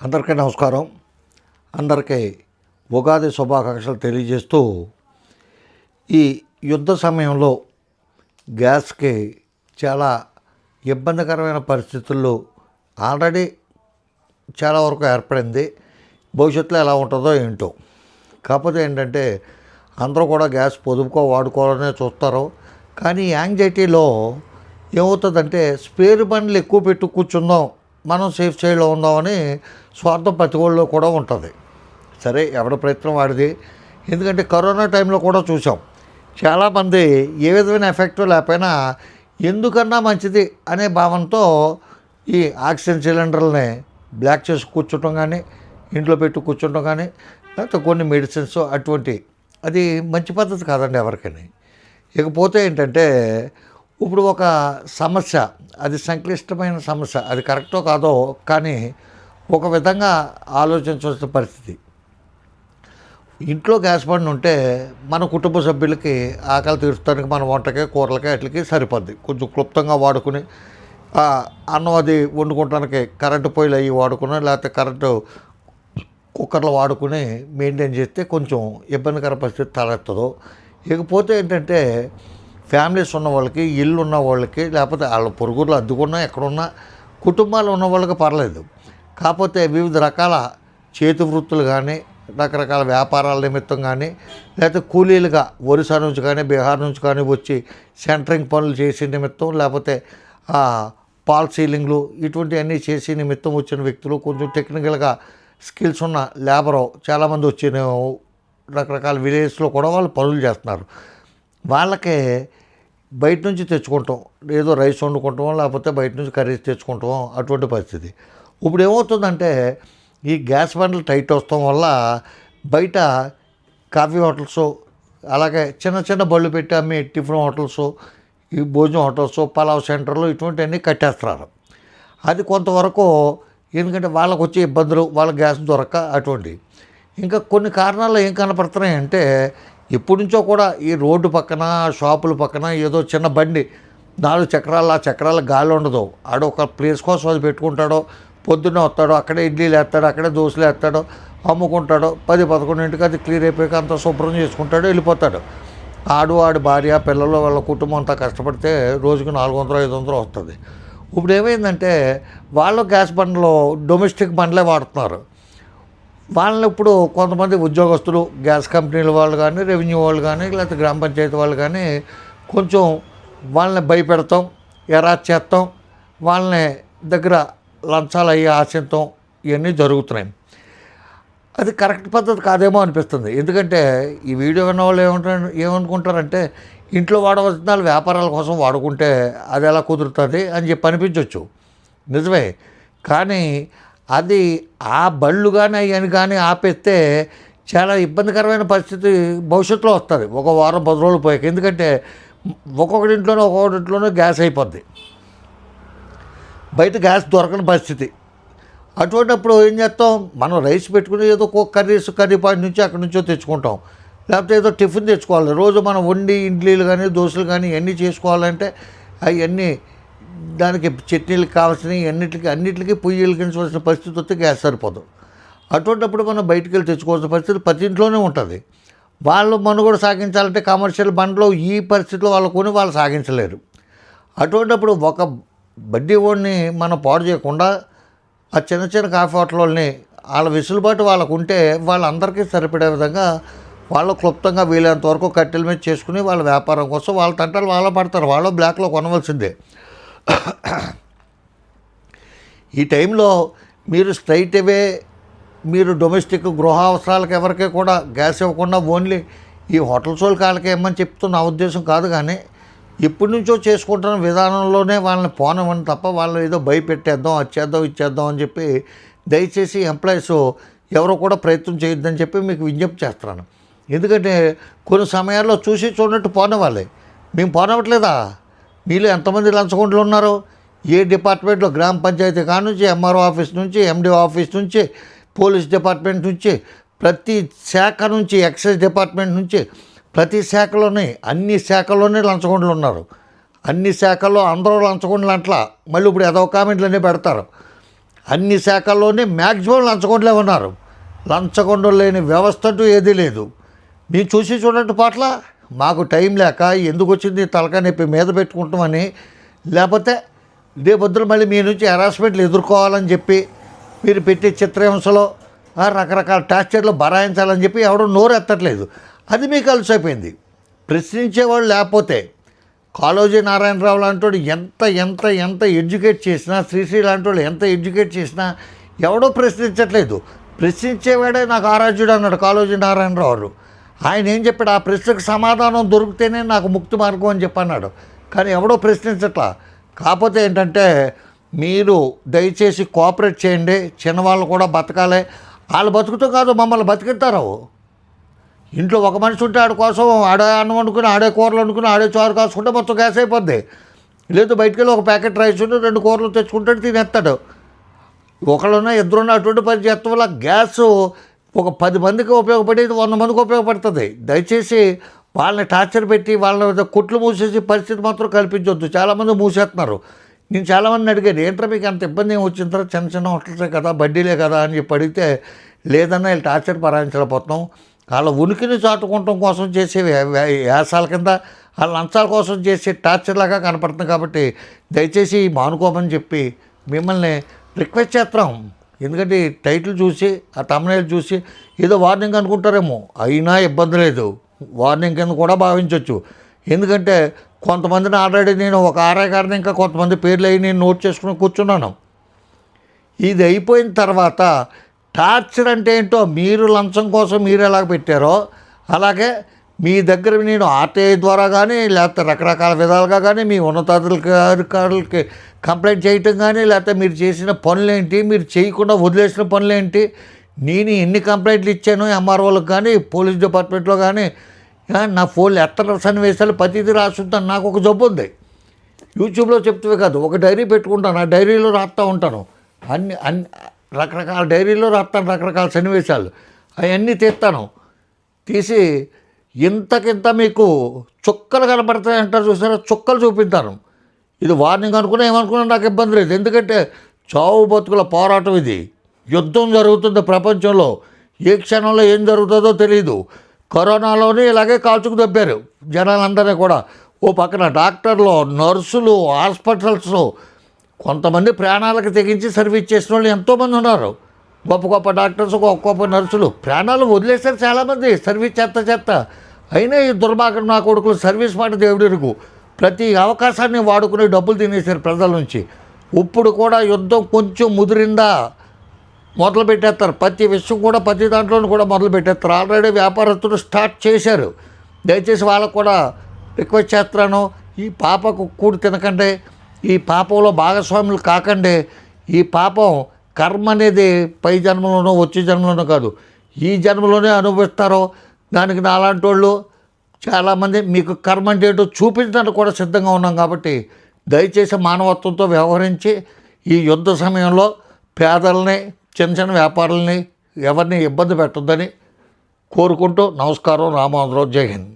అందరికీ నమస్కారం. అందరికీ ఉగాది శుభాకాంక్షలు తెలియజేస్తూ, ఈ యుద్ధ సమయంలో గ్యాస్కి చాలా ఇబ్బందికరమైన పరిస్థితుల్లో ఆల్రెడీ చాలా వరకు ఏర్పడింది. భవిష్యత్తులో ఎలా ఉంటుందో ఏంటో. కాకపోతే ఏంటంటే అందరూ కూడా గ్యాస్ పొదుపుగా వాడుకోవాలనే చూస్తారు. కానీ యాంగ్జైటీలో ఏమవుతుందంటే స్పేర్ బండ్లు ఎక్కువ పెట్టు కూర్చుందాం, మనం సేఫ్ సైడ్లో ఉందామని స్వార్థం ప్రతి ఒళ్ళలో కూడా ఉంటుంది. సరే, ఎవరి ప్రయత్నం వాడిది. ఎందుకంటే కరోనా టైంలో కూడా చూసాం, చాలామంది ఏ విధమైన ఎఫెక్ట్ లేకపోయినా ఎందుకన్నా మంచిది అనే భావంతో ఈ ఆక్సిజన్ సిలిండర్లని బ్లాక్ చేసి కూర్చోటం కానీ, ఇంట్లో పెట్టి కూర్చోటం కానీ, లేకపోతే కొన్ని మెడిసిన్స్ అటువంటి, అది మంచి పద్ధతి కాదండి ఎవరికని. ఇకపోతే ఏంటంటే ఇప్పుడు ఒక సమస్య, అది సంక్లిష్టమైన సమస్య, అది కరెక్టో కాదో కానీ ఒక విధంగా ఆలోచించవలసిన పరిస్థితి. ఇంట్లో గ్యాస్ బండ్ ఉంటే మన కుటుంబ సభ్యులకి ఆకలి తీర్చడానికి మన వంటకి, కూరలకి, వాటికి సరిపోద్ది. కొంచెం క్లుప్తంగా వాడుకుని అన్నం అది వండుకోవడానికి కరెంటు పొయ్యిలు అవి వాడుకుని, లేకపోతే కరెంటు కుక్కర్లు వాడుకుని మెయింటైన్ చేస్తే కొంచెం ఇబ్బందికర పరిస్థితి తలెత్తదు. ఇకపోతే ఏంటంటే ఫ్యామిలీస్ ఉన్న వాళ్ళకి, ఇల్లు ఉన్న వాళ్ళకి, లేకపోతే వాళ్ళ పొరుగురులో అద్దుకున్నా ఎక్కడున్నా కుటుంబాలు ఉన్న వాళ్ళకి పర్లేదు. కాకపోతే వివిధ రకాల చేతి వృత్తులు కానీ, రకరకాల వ్యాపారాల నిమిత్తం కానీ, లేకపోతే కూలీలుగా ఒరిస్సా నుంచి కానీ, బీహార్ నుంచి కానీ వచ్చి సెంటరింగ్ పనులు చేసే నిమిత్తం, లేకపోతే పాల్ సీలింగ్లు ఇటువంటివన్నీ చేసే నిమిత్తం వచ్చిన వ్యక్తులు, కొంచెం టెక్నికల్గా స్కిల్స్ ఉన్న లేబరు చాలామంది వచ్చిన రకరకాల విలేజ్లో కూడా వాళ్ళు పనులు చేస్తున్నారు. వాళ్ళకే బయట నుంచి తెచ్చుకుంటాం, ఏదో రైస్ వండుకుంటాం, లేకపోతే బయట నుంచి కర్రీస్ తెచ్చుకుంటాం, అటువంటి పరిస్థితి. ఇప్పుడు ఏమవుతుందంటే ఈ గ్యాస్ బండ్లు టైట్ వస్తాం వల్ల బయట కాఫీ హోటల్స్, అలాగే చిన్న చిన్న బళ్ళు పెట్టి అమ్మే టిఫిన్ హోటల్స్, ఈ భోజనం హోటల్స్, పలావ్ సెంటర్లు ఇటువంటివన్నీ కట్టేస్తున్నారు. అది కొంతవరకు, ఎందుకంటే వాళ్ళకు వచ్చే ఇబ్బందులు, వాళ్ళ గ్యాస్ దొరక్క అటువంటి. ఇంకా కొన్ని కారణాలు ఏం కనపడుతున్నాయంటే ఎప్పటి నుంచో కూడా ఈ రోడ్డు పక్కన, షాపుల పక్కన ఏదో చిన్న బండి 4 చక్రాలు, ఆ చక్రాల గాలి ఉండదు, ఆడు ఒక ప్లేస్ కోసం అది పెట్టుకుంటాడో, పొద్దున్నే వస్తాడో, అక్కడే ఇడ్లీలు వేస్తాడు, అక్కడే దోశలు వేస్తాడు, అమ్ముకుంటాడు, 10-11 అది క్లియర్ అయిపోయాక అంతా శుభ్రం చేసుకుంటాడు, వెళ్ళిపోతాడు. ఆడి భార్య, పిల్లలు, వాళ్ళ కుటుంబం అంతా కష్టపడితే రోజుకు 400-500 వస్తుంది. ఇప్పుడు ఏమైందంటే వాళ్ళు గ్యాస్ బండ్లు డొమెస్టిక్ బండ్లే వాడుతున్నారు. వాళ్ళని ఇప్పుడు కొంతమంది ఉద్యోగస్తులు, గ్యాస్ కంపెనీల వాళ్ళు కానీ, రెవెన్యూ వాళ్ళు కానీ, లేకపోతే గ్రామ పంచాయతీ వాళ్ళు కానీ కొంచెం వాళ్ళని భయపెడతాం, ఎరాచ్ చేస్తాం, వాళ్ళని దగ్గర లంచాలు అయ్యి ఆశించడం, ఇవన్నీ జరుగుతున్నాయి. అది కరెక్ట్ పద్ధతి కాదేమో అనిపిస్తుంది. ఎందుకంటే ఈ వీడియో విన్న వాళ్ళు ఏమనుకుంటారంటే ఇంట్లో వాడవలసిన వ్యాపారాల కోసం వాడుకుంటే అది ఎలా కుదురుతుంది అని చెప్పి అనిపించవచ్చు. నిజమే, కానీ అది ఆ బళ్ళు కానీ అవన్నీ కానీ ఆపేస్తే చాలా ఇబ్బందికరమైన పరిస్థితి భవిష్యత్తులో వస్తుంది, ఒక వారం 10 రోజులు పోయాక. ఎందుకంటే ఒక్కొక్కటింట్లోనూ గ్యాస్ అయిపోద్ది, బయట గ్యాస్ దొరకని పరిస్థితి. అటువంటిప్పుడు ఏం చేస్తాం, మనం రైస్ పెట్టుకుని ఏదో కర్రీ పాయింట్ నుంచి అక్కడి నుంచో తెచ్చుకుంటాం, లేకపోతే ఏదో టిఫిన్ తెచ్చుకోవాలి. రోజు మనం వండి ఇడ్లీలు కానీ, దోశలు కానీ ఇవన్నీ చేసుకోవాలంటే అవన్నీ దానికి చట్నీలకు కావాల్సినవి అన్నిటికీ పొయ్యి వెలిగించవలసిన పరిస్థితి వస్తే గ్యాస్ సరిపోదు. అటువంటిప్పుడు మనం బయటికి వెళ్ళి తెచ్చుకోవాల్సిన పరిస్థితి ప్రతి ఇంట్లోనే ఉంటుంది. వాళ్ళు మనుగడ సాగించాలంటే కమర్షియల్ బండ్లో ఈ పరిస్థితిలో వాళ్ళు కొని వాళ్ళు సాగించలేరు. అటువంటిప్పుడు ఒక బడ్డీ ఓడిని మనం పాడు చేయకుండా ఆ చిన్న చిన్న కాఫీ హోటల్ని వాళ్ళ వెసులుబాటు వాళ్ళకు ఉంటే వాళ్ళందరికీ సరిపడే విధంగా వాళ్ళు క్లుప్తంగా వీలైనంత వరకు కట్టెల మీద చేసుకుని వాళ్ళ వ్యాపారం కోసం వాళ్ళ తంటాలు వాళ్ళ పడతారు, వాళ్ళు బ్లాక్లో కొనవలసిందే. ఈ టైంలో మీరు స్ట్రైట్ అవే మీరు డొమెస్టిక్ గృహ అవసరాలకు ఎవరికీ కూడా గ్యాస్ ఇవ్వకుండా ఓన్లీ ఈ హోటల్స్ వాళ్ళకి వాళ్ళకి ఇవ్వమని చెప్తున్న ఉద్దేశం కాదు. కానీ ఎప్పటి నుంచో చేసుకుంటున్న విధానంలోనే వాళ్ళని పోనమని తప్ప వాళ్ళు ఏదో భయపెట్టేద్దాం, అది ఇచ్చేద్దాం అని చెప్పి దయచేసి ఎంప్లాయీస్ ఎవరో కూడా ప్రయత్నం చేయొద్దని చెప్పి మీకు విజ్ఞప్తి చేస్తున్నాను. ఎందుకంటే కొన్ని సమయాల్లో చూసి చూడనట్టు పోనవాళ్ళే. మేము పోనవట్లేదా? మీలో ఎంతమంది లంచగొండలు ఉన్నారో, ఏ డిపార్ట్మెంట్లో, గ్రామ పంచాయతీ కాడ నుంచి, ఎంఆర్ఓ ఆఫీస్ నుంచి, ఎండిఓ ఆఫీస్ నుంచి, పోలీస్ డిపార్ట్మెంట్ నుంచి, ప్రతి శాఖ నుంచి, ఎక్సైజ్ డిపార్ట్మెంట్ నుంచి, ప్రతి శాఖలోనే, అన్ని శాఖల్లోనే లంచగొండలు ఉన్నారు. అన్ని శాఖల్లో అందరూ లంచగొండలు అంట్లా. మళ్ళీ ఇప్పుడు ఏదో కామెంట్లన్నీ పెడతారు. అన్ని శాఖల్లోనే మ్యాక్సిమం లంచగొండలే ఉన్నారు. లంచగొండలు లేని వ్యవస్థ అంటూ ఏదీ లేదు. మీరు చూసి చూడండి పాటల మాకు టైం లేక ఎందుకు వచ్చింది తలకాయ నొప్పి మీద పెట్టుకుంటామని, లేకపోతే రేపొద్దున మళ్ళీ మీ నుంచి హెరాస్మెంట్లు ఎదుర్కోవాలని చెప్పి మీరు పెట్టే చిత్రహింసలో రకరకాల టార్చర్లు బరాయించాలని చెప్పి ఎవడో నోరు ఎత్తట్లేదు. అది మీకు అలసైపోయింది. ప్రశ్నించేవాళ్ళు లేకపోతే కాళోజీ నారాయణరావు లాంటి వాడు ఎంత ఎంత ఎంత ఎడ్యుకేట్ చేసినా, శ్రీశ్రీ లాంటి వాళ్ళు ఎంత ఎడ్యుకేట్ చేసినా ఎవడో ప్రశ్నించట్లేదు. ప్రశ్నించేవాడే నాకు ఆరాధ్యుడు అన్నాడు కాళోజీ నారాయణరావు. ఆయన ఏం చెప్పాడు, ఆ ప్రశ్నకు సమాధానం దొరికితేనే నాకు ముక్తి మార్గం అని చెప్పి అన్నాడు. కానీ ఎవడో ప్రశ్నించట్లా. కాకపోతే ఏంటంటే మీరు దయచేసి కోఆపరేట్ చేయండి. చిన్నవాళ్ళు కూడా బతకాలి. వాళ్ళు బతుకుతూ కాదు మమ్మల్ని బతికిస్తారు. ఇంట్లో ఒక మనిషి ఉంటే ఆడి కోసం ఆడే అన్నం వండుకుని, ఆడే కూరలు వండుకుని, ఆడే చారు కాసుకుంటే మొత్తం గ్యాస్ అయిపోద్ది. లేదు బయటికి వెళ్ళి ఒక ప్యాకెట్ రైస్ ఉంటే 2 కూరలు తెచ్చుకుంటాడు, తినేస్తాడు. ఒకళ్ళున్నా ఇద్దరున్నా అటువంటి పని చేస్తాం వల్ల గ్యాస్ ఒక 10 మందికి ఉపయోగపడేది 100 మందికి ఉపయోగపడుతుంది. దయచేసి వాళ్ళని టార్చర్ పెట్టి వాళ్ళ కొట్లు మూసేసి పరిస్థితి మాత్రం కల్పించొద్దు. చాలామంది మూసేస్తున్నారు. నేను చాలామందిని అడిగాను, ఏంట్రా మీకు అంత ఇబ్బంది ఏమి వచ్చిన తర్వాత చిన్న చిన్న హోటల్సే కదా, బడ్డీలే కదా అని చెప్పి అడిగితే, లేదన్నా వీళ్ళు టార్చర్ పరాయించలేకపోతున్నాం, వాళ్ళ ఉనికిని చాటుకోవటం కోసం చేసే యాసాల కింద, వాళ్ళ లంచాల కోసం చేసే టార్చర్ లాగా కనపడుతుంది. కాబట్టి దయచేసి మానుకోమని చెప్పి మిమ్మల్ని రిక్వెస్ట్ చేస్తున్నాం. ఎందుకంటే టైటిల్ చూసి, ఆ తమ్నైల్ చూసి ఏదో వార్నింగ్ అనుకుంటారేమో, అయినా ఇబ్బంది లేదు, వార్నింగ్ కింద కూడా భావించవచ్చు. ఎందుకంటే కొంతమందిని ఆల్రెడీ నేను ఒక ఆర్ఐ గారిని ఇంకా కొంతమంది పేర్లు అయ్యి నేను నోట్ చేసుకుని కూర్చున్నాను. ఇది అయిపోయిన తర్వాత టార్చర్ అంటే ఏంటో, మీరు లంచం కోసం మీరు ఎలాగ పెట్టారో అలాగే మీ దగ్గర నేను ఆర్టీఐ ద్వారా కానీ, లేకపోతే రకరకాల విధాలుగా కానీ మీ ఉన్నతాధికారులకి కంప్లైంట్ చేయటం కానీ, లేకపోతే మీరు చేసిన పనులేంటి, మీరు చేయకుండా వదిలేసిన పనులేంటి, నేను ఎన్ని కంప్లైంట్లు ఇచ్చాను ఎంఆర్ఓలకు కానీ, పోలీస్ డిపార్ట్మెంట్లో కానీ, నా ఫోన్లు ఎత్తన సన్నివేశాలు ప్రతిదీ రాస్తుంటాను. నాకు ఒక జబ్బు ఉంది, యూట్యూబ్లో చెప్తే కాదు, ఒక డైరీ పెట్టుకుంటాను, ఆ డైరీలో రాస్తూ ఉంటాను. అన్ని రకరకాల డైరీలో రాస్తాను, రకరకాల సన్నివేశాలు అవన్నీ తీస్తాను. తీసి ఇంతకింత మీకు చుక్కలు కనపడతాయి అంటారు చూసారా, చుక్కలు చూపిస్తాను. ఇది వార్నింగ్ అనుకున్నా ఏమనుకున్నా నాకు ఇబ్బంది లేదు. ఎందుకంటే చావు బతుకుల పోరాటం ఇది. యుద్ధం జరుగుతుంది ప్రపంచంలో, ఏ క్షణంలో ఏం జరుగుతుందో తెలియదు. కరోనాలోనే ఇలాగే కాల్చుకు దబ్బారు జనాలందరినీ కూడా. ఓ పక్కన డాక్టర్లు, నర్సులు, హాస్పిటల్స్లో కొంతమంది ప్రాణాలకు తెగించి సర్వీస్ చేసిన వాళ్ళు ఎంతోమంది ఉన్నారు. గొప్ప గొప్ప డాక్టర్స్, గొప్ప గొప్ప నర్సులు ప్రాణాలు వదిలేశారు చాలామంది సర్వీస్ చేత. అయినా ఈ దుర్మార్గం నా కొడుకులు సర్వీస్ మాట దేవుడిరుగు ప్రతి అవకాశాన్ని వాడుకుని డబ్బులు తినేశారు ప్రజల నుంచి. ఇప్పుడు కూడా యుద్ధం కొంచెం ముదిరిందా మొదలు పెట్టేస్తారు. ప్రతి విషయం కూడా ప్రతి దాంట్లోనూ కూడా మొదలు పెట్టేస్తారు. ఆల్రెడీ వ్యాపారస్తులు స్టార్ట్ చేశారు. దయచేసి వాళ్ళకు కూడా రిక్వెస్ట్ చేస్తున్నాను, ఈ పాపకు కూడి తినకండి, ఈ పాపంలో భాగస్వాములు కాకండి. ఈ పాపం కర్మ అనేది పై జన్మలోనో వచ్చే జన్మలోనో కాదు, ఈ జన్మలోనే అనుభవిస్తారో. దానికి నాలాంటి వాళ్ళు చాలామంది మీకు కర్మ అంటే ఏంటో చూపించడానికి కూడా సిద్ధంగా ఉన్నాం. కాబట్టి దయచేసి మానవత్వంతో వ్యవహరించి ఈ యుద్ధ సమయంలో పేదలని, చిన్న చిన్న వ్యాపారులని ఎవరిని ఇబ్బంది పెట్టొద్దని కోరుకుంటూ నమస్కారం. రామాంధ్రరావు, జై హింద్.